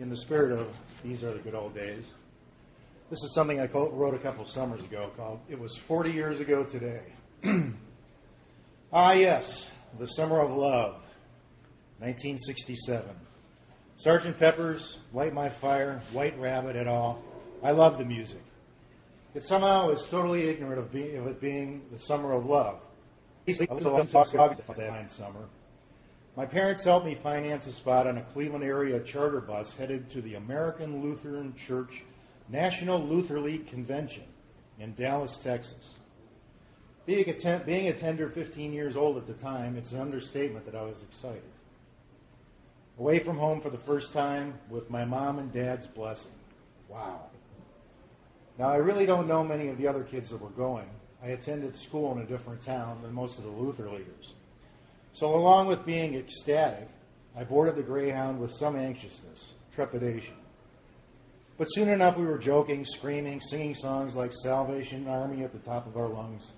in the spirit of these are the good old days, this is something I wrote a couple summers ago called It Was 40 Years Ago Today. Ah, yes, the summer of love, 1967. Sgt. Pepper's, Light My Fire, White Rabbit et al. I love the music. Yet somehow I was totally ignorant of it being the summer of love. I talked about that summer. My parents helped me finance a spot on a Cleveland area charter bus headed to the American Lutheran Church National Luther League Convention in Dallas, Texas. Being a tender 15 years old at the time, it's an understatement that I was excited. Away from home for the first time with my mom and dad's blessing. Wow. Now, I really don't know many of the other kids that were going. I attended school in a different town than most of the Luther leaders. So along with being ecstatic, I boarded the Greyhound with some anxiousness, trepidation. But soon enough we were joking, screaming, singing songs like Salvation Army at the top of our lungs.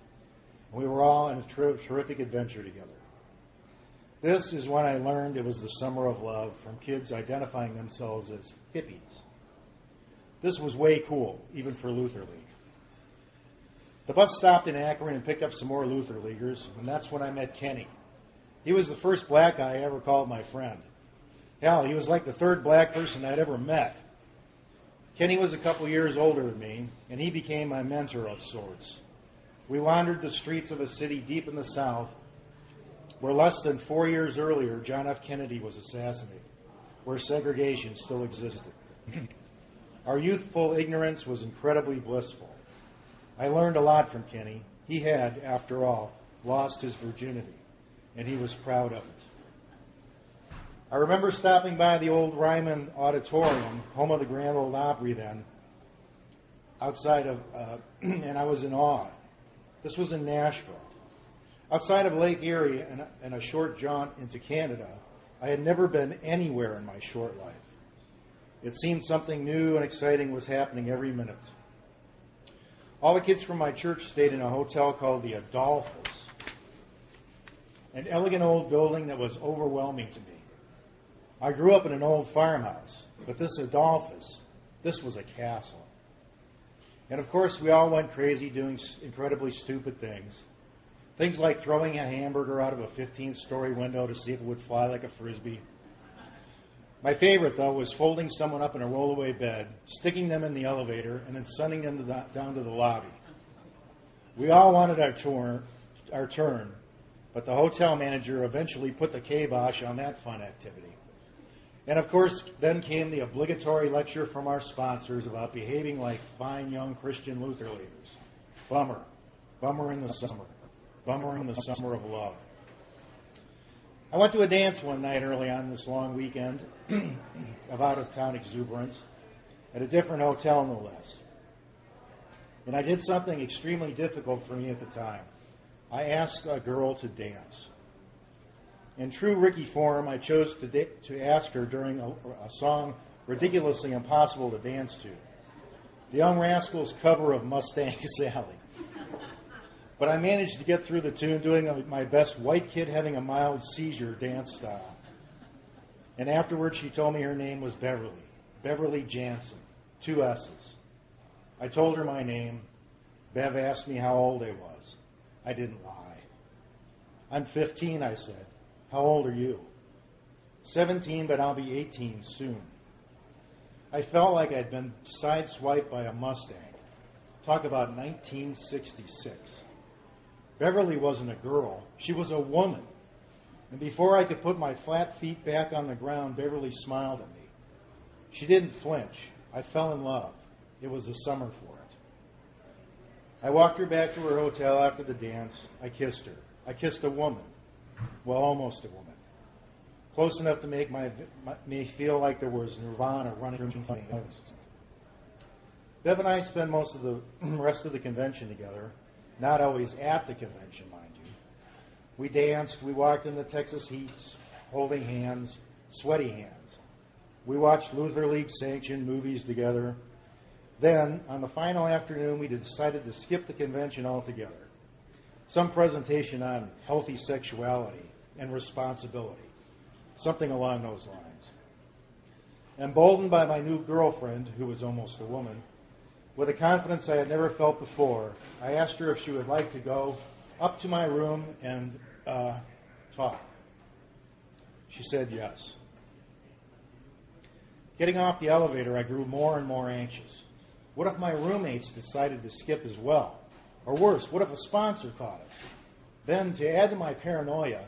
And we were all in a terrific adventure together. This is when I learned it was the summer of love from kids identifying themselves as hippies. This was way cool, even for Luther League. The bus stopped in Akron and picked up some more Luther Leaguers, and that's when I met Kenny. He was the first black guy I ever called my friend. Hell, he was like the third black person I'd ever met. Kenny was a couple years older than me, and he became my mentor of sorts. We wandered the streets of a city deep in the South, where less than 4 years earlier, John F. Kennedy was assassinated, where segregation still existed. Our youthful ignorance was incredibly blissful. I learned a lot from Kenny. He had, after all, lost his virginity, and he was proud of it. I remember stopping by the old Ryman Auditorium, home of the Grand Ole Opry then, outside of, and I was in awe. This was in Nashville. Outside of Lake Erie and a short jaunt into Canada, I had never been anywhere in my short life. It seemed something new and exciting was happening every minute. All the kids from my church stayed in a hotel called the Adolphus, an elegant old building that was overwhelming to me. I grew up in an old farmhouse, but this Adolphus, this was a castle. And of course, we all went crazy doing incredibly stupid things. Things like throwing a hamburger out of a 15th-story window to see if it would fly like a frisbee. My favorite, though, was folding someone up in a rollaway bed, sticking them in the elevator, and then sending them down to the lobby. We all wanted our turn, but the hotel manager eventually put the kibosh on that fun activity. And, of course, then came the obligatory lecture from our sponsors about behaving like fine young Christian Luther leaders. Bummer. Bummer in the summer. Bummer in the summer of love. I went to a dance one night early on this long weekend of out-of-town exuberance at a different hotel, no less. And I did something extremely difficult for me at the time. I asked a girl to dance. In true Ricky form, I chose to ask her during a song ridiculously impossible to dance to, the Young Rascals' cover of Mustang Sally. But I managed to get through the tune doing my best white kid having a mild seizure dance style. And afterwards she told me her name was Beverly Jansen, 2 S's. I told her my name. Bev asked me how old I was. I didn't lie. I'm 15, I said. How old are you? 17, but I'll be 18 soon. I felt like I'd been sideswiped by a Mustang. Talk about 1966. Beverly wasn't a girl. She was a woman. And before I could put my flat feet back on the ground, Beverly smiled at me. She didn't flinch. I fell in love. It was the summer for it. I walked her back to her hotel after the dance. I kissed her. I kissed a woman. Well, almost a woman. Close enough to make me feel like there was nirvana running through my nose. Bev and I spent most of the rest of the convention together. Not always at the convention, mind you. We danced, we walked in the Texas heats, holding hands, sweaty hands. We watched Luther League sanctioned movies together. Then, on the final afternoon, we decided to skip the convention altogether. Some presentation on healthy sexuality and responsibility, something along those lines. Emboldened by my new girlfriend, who was almost a woman, with a confidence I had never felt before, I asked her if she would like to go up to my room and talk. She said yes. Getting off the elevator, I grew more and more anxious. What if my roommates decided to skip as well? Or worse, what if a sponsor caught us? Then, to add to my paranoia,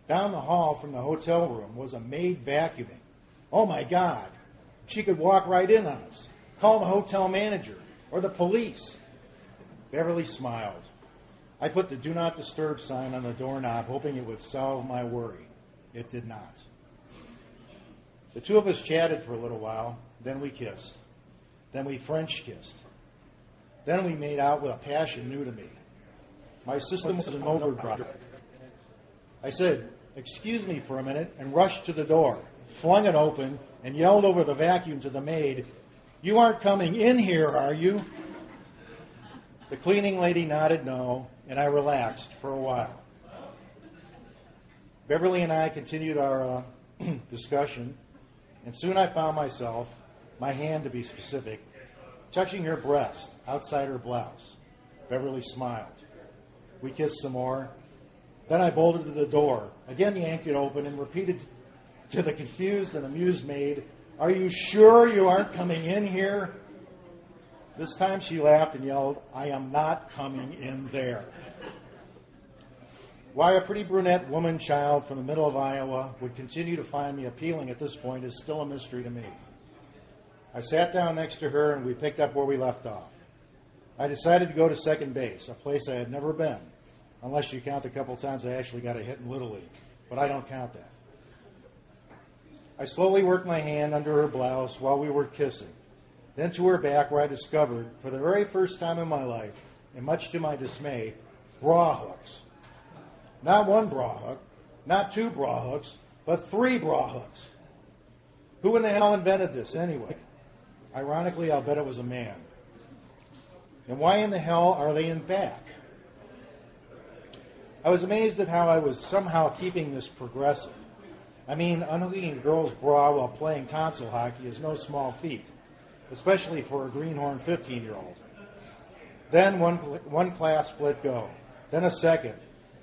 down the hall from the hotel room was a maid vacuuming. Oh my God, she could walk right in on us, call the hotel manager or the police. Beverly smiled. I put the do not disturb sign on the doorknob, hoping it would solve my worry. It did not. The two of us chatted for a little while, then we kissed. Then we French kissed. Then we made out with a passion new to me. My system was an overdrive. I said, "Excuse me for a minute," and rushed to the door, flung it open, and yelled over the vacuum to the maid, "You aren't coming in here, are you?" The cleaning lady nodded no, and I relaxed for a while. Beverly and I continued our discussion, and soon I found myself, my hand to be specific, touching her breast outside her blouse. Beverly smiled. We kissed some more. Then I bolted to the door, again yanked it open, and repeated to the confused and amused maid, "Are you sure you aren't coming in here?" This time she laughed and yelled, "I am not coming in there." Why a pretty brunette woman child from the middle of Iowa would continue to find me appealing at this point is still a mystery to me. I sat down next to her and we picked up where we left off. I decided to go to second base, a place I had never been, unless you count the couple times I actually got a hit in Little League, but I don't count that. I slowly worked my hand under her blouse while we were kissing, then to her back where I discovered, for the very first time in my life, and much to my dismay, bra hooks. Not one bra hook, not two bra hooks, but 3 bra hooks. Who in the hell invented this anyway? Ironically, I'll bet it was a man. And why in the hell are they in back? I was amazed at how I was somehow keeping this progressive. I mean, unhooking a girl's bra while playing tonsil hockey is no small feat, especially for a greenhorn 15-year-old. Then one class split go, then a second,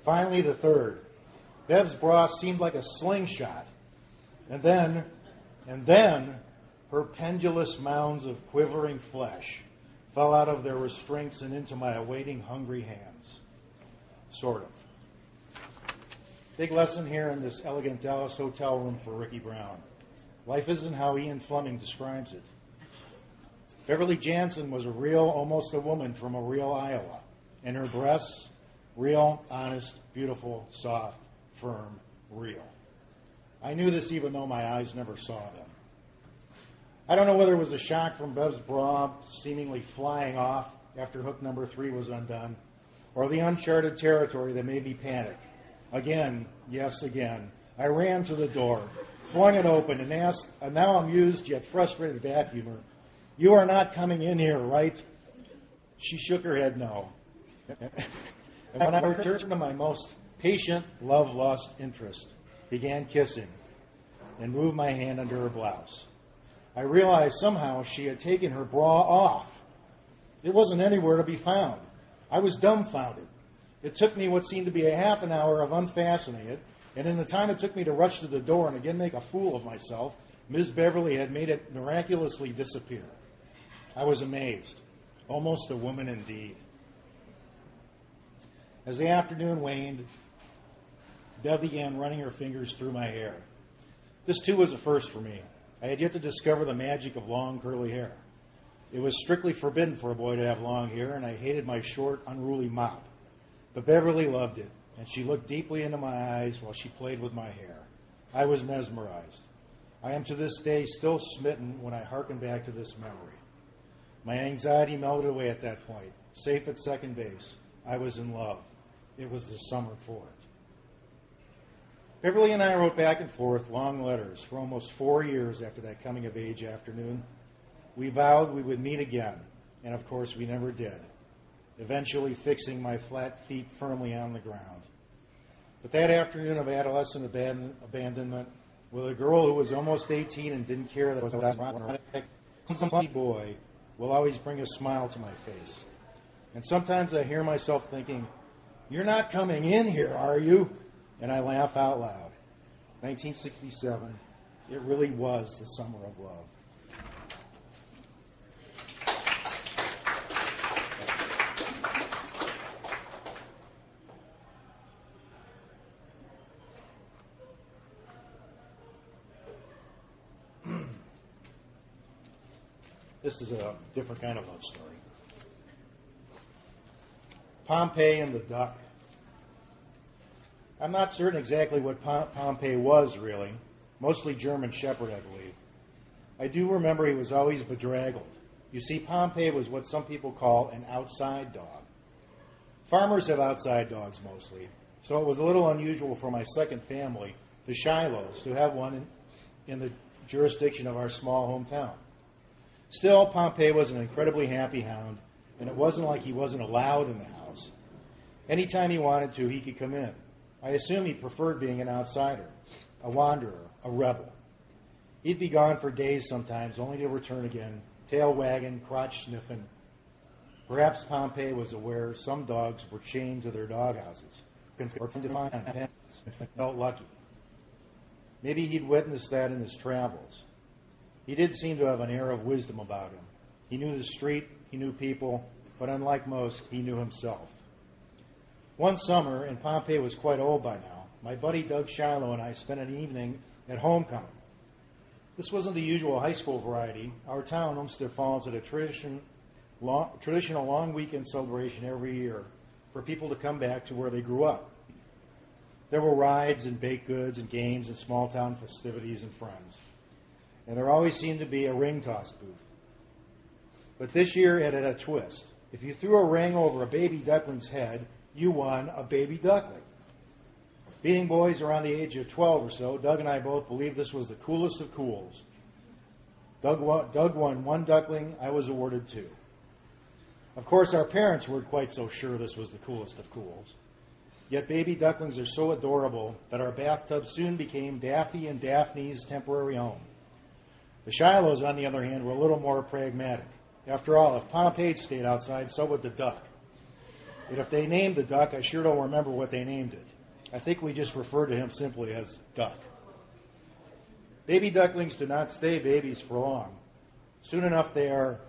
finally the third. Bev's bra seemed like a slingshot. And then her pendulous mounds of quivering flesh fell out of their restraints and into my awaiting hungry hands. Sort of. Big lesson here in this elegant Dallas hotel room for Ricky Brown. Life isn't how Ian Fleming describes it. Beverly Jansen was a real, almost a woman from a real Iowa. And her breasts, real, honest, beautiful, soft, firm, real. I knew this even though my eyes never saw them. I don't know whether it was a shock from Bev's bra seemingly flying off after hook number 3 was undone, or the uncharted territory that made me panic. Again, yes, again, I ran to the door, flung it open, and asked a now amused yet frustrated vacuumer, "You are not coming in here, right?" She shook her head no. And when I returned to my most patient love-lust interest, began kissing, and moved my hand under her blouse, I realized somehow she had taken her bra off. It wasn't anywhere to be found. I was dumbfounded. It took me what seemed to be a half an hour of unfastening it, and in the time it took me to rush to the door and again make a fool of myself, Ms. Beverly had made it miraculously disappear. I was amazed. Almost a woman indeed. As the afternoon waned, Bev began running her fingers through my hair. This, too, was a first for me. I had yet to discover the magic of long, curly hair. It was strictly forbidden for a boy to have long hair, and I hated my short, unruly mop. But Beverly loved it, and she looked deeply into my eyes while she played with my hair. I was mesmerized. I am to this day still smitten when I hearken back to this memory. My anxiety melted away at that point. Safe at second base, I was in love. It was the summer for it. Beverly and I wrote back and forth long letters for almost 4 years after that coming-of-age afternoon. We vowed we would meet again, and of course we never did, eventually fixing my flat feet firmly on the ground. But that afternoon of adolescent abandonment with a girl who was almost 18 and didn't care that I was some funny boy will always bring a smile to my face. And sometimes I hear myself thinking, "You're not coming in here, are you?" And I laugh out loud. 1967, it really was the summer of love. This is a different kind of love story. Pompey and the duck. I'm not certain exactly what Pompey was, really. Mostly German Shepherd, I believe. I do remember he was always bedraggled. You see, Pompey was what some people call an outside dog. Farmers have outside dogs mostly, so it was a little unusual for my second family, the Shilohs, to have one in the jurisdiction of our small hometown. Still, Pompey was an incredibly happy hound, and it wasn't like he wasn't allowed in the house. Anytime he wanted to, he could come in. I assume he preferred being an outsider, a wanderer, a rebel. He'd be gone for days sometimes, only to return again, tail wagging, crotch sniffing. Perhaps Pompey was aware some dogs were chained to their doghouses, confined to pens, and felt lucky. Maybe he'd witnessed that in his travels. He did seem to have an air of wisdom about him. He knew the street, he knew people, but unlike most, he knew himself. One summer, and Pompey was quite old by now, my buddy Doug Shiloh and I spent an evening at homecoming. This wasn't the usual high school variety. Our town, Olmsted Falls, had a traditional long weekend celebration every year for people to come back to where they grew up. There were rides and baked goods and games and small town festivities and friends. And there always seemed to be a ring toss booth. But this year it had a twist. If you threw a ring over a baby duckling's head, you won a baby duckling. Being boys around the age of 12 or so, Doug and I both believed this was the coolest of cools. Doug won one duckling, I was awarded two. Of course, our parents weren't quite so sure this was the coolest of cools. Yet baby ducklings are so adorable that our bathtub soon became Daffy and Daphne's temporary home. The Shilohs, on the other hand, were a little more pragmatic. After all, if Pompey stayed outside, so would the duck. And if they named the duck, I sure don't remember what they named it. I think we just referred to him simply as Duck. Baby ducklings do not stay babies for long. Soon enough, they are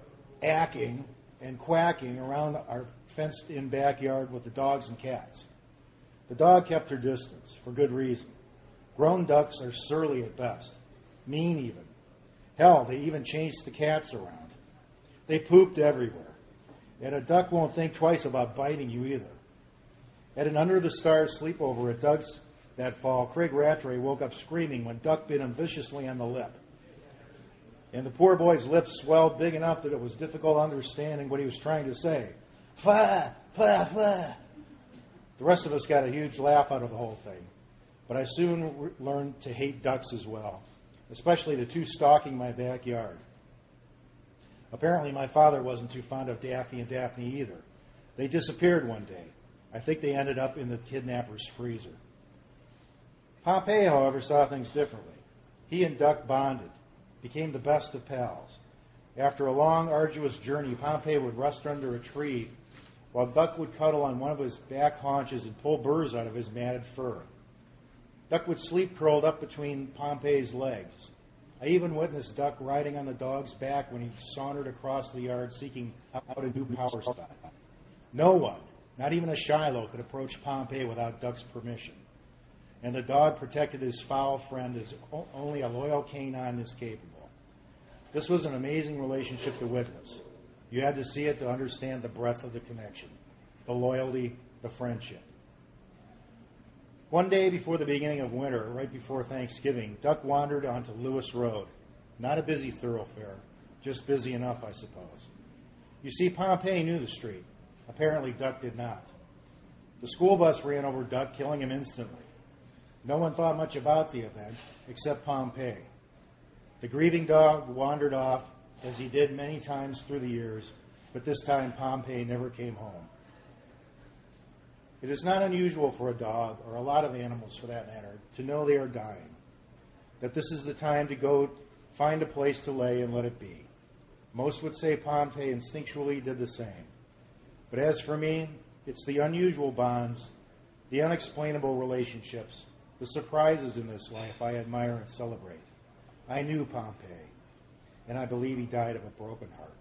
acking and quacking around our fenced-in backyard with the dogs and cats. The dog kept her distance, for good reason. Grown ducks are surly at best, mean even. Hell, they even chased the cats around. They pooped everywhere. And a duck won't think twice about biting you either. At an under-the-stars sleepover at Doug's that fall, Craig Rattray woke up screaming when Duck bit him viciously on the lip. And the poor boy's lips swelled big enough that it was difficult understanding what he was trying to say. Fa, fa, fa. The rest of us got a huge laugh out of the whole thing. But I soon learned to hate ducks as well, especially the two stalking my backyard. Apparently, my father wasn't too fond of Daffy and Daphne either. They disappeared one day. I think they ended up in the kidnapper's freezer. Pompey, however, saw things differently. He and Duck bonded, became the best of pals. After a long, arduous journey, Pompey would rest under a tree while Duck would cuddle on one of his back haunches and pull burrs out of his matted fur. Duck would sleep curled up between Pompey's legs. I even witnessed Duck riding on the dog's back when he sauntered across the yard seeking out a new power spot. No one, not even a Shiloh, could approach Pompey without Duck's permission. And the dog protected his foul friend as only a loyal canine is capable. This was an amazing relationship to witness. You had to see it to understand the breadth of the connection, the loyalty, the friendship. One day before the beginning of winter, right before Thanksgiving, Duck wandered onto Lewis Road. Not a busy thoroughfare, just busy enough, I suppose. You see, Pompey knew the street. Apparently, Duck did not. The school bus ran over Duck, killing him instantly. No one thought much about the event, except Pompey. The grieving dog wandered off, as he did many times through the years, but this time Pompey never came home. It is not unusual for a dog, or a lot of animals for that matter, to know they are dying. that this is the time to go find a place to lay and let it be. Most would say Pompeii instinctually did the same. But as for me, it's the unusual bonds, the unexplainable relationships, the surprises in this life I admire and celebrate. I knew Pompeii, and I believe he died of a broken heart.